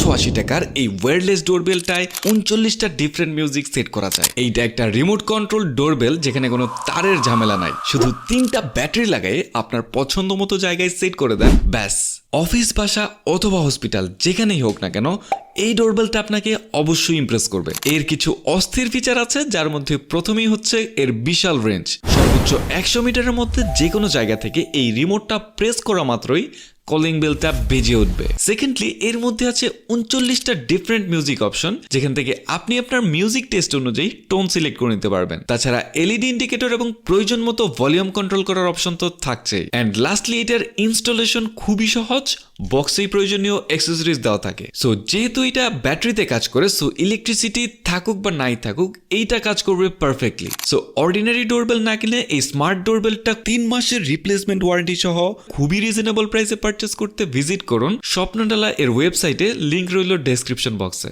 180 টাকার এই wireless ডোরবেলটায় 39টা different music set করা যায়। এইটা একটা রিমোট কন্ট্রোল ডোরবেল যেখানে কোনো তারের ঝামেলা নাই, শুধু 3টা ব্যাটারি লাগাই আপনার পছন্দ মতো জায়গায় সেট করে দেন, ব্যাস। অফিস, বাসা অথবা হসপিটাল যেখানেই হোক না কেন এই ডোরবেলটা আপনাকে অবশ্যই ইমপ্রেস করবে। এর কিছু অস্থির ফিচার আছে, যার মধ্যে প্রথমেই হচ্ছে এর বিশাল রেঞ্জ। সর্বোচ্চ 100 মিটারের মধ্যে যে কোনো জায়গা থেকে এই রিমোটটা প্রেস করা মাত্রই কলিং বেলটা বেজে উঠবে। সেকেন্ডলি, এর মধ্যে আছে 39টা ডিফারেন্ট মিউজিক অপশন, যেখান থেকে আপনি আপনার মিউজিক টেস্ট অনুযায়ী টোন সিলেক্ট করে নিতে পারবেন। তাছাড়া এলইডি ইন্ডিকেটর এবং প্রয়োজন মতো ভলিউম কন্ট্রোল করার অপশন তো থাকছেই। এন্ড লাস্টলি, এটার ইনস্টলেশন খুবই সহজ, বক্সেই প্রয়োজনীয় অ্যাক্সেসরিজ দেওয়া থাকে। সো যেহেতু এটা ব্যাটারিতে কাজ করে, সো ইলেকট্রিসিটি থাকুক বা নাই থাকুক এইটা কাজ করবে পারফেক্টলি। সো অর্ডিনারি ডোরবেল না কিনে এই স্মার্ট ডোরবেলটা 3 মাসের রিপ্লেসমেন্ট ওয়ারেন্টি সহ খুবই রিজনেবল প্রাইসে পারচেজ করতে ভিজিট করুন স্বপ্নডালা এর ওয়েবসাইটে, লিংক রইল ডেসক্রিপশন বক্সে।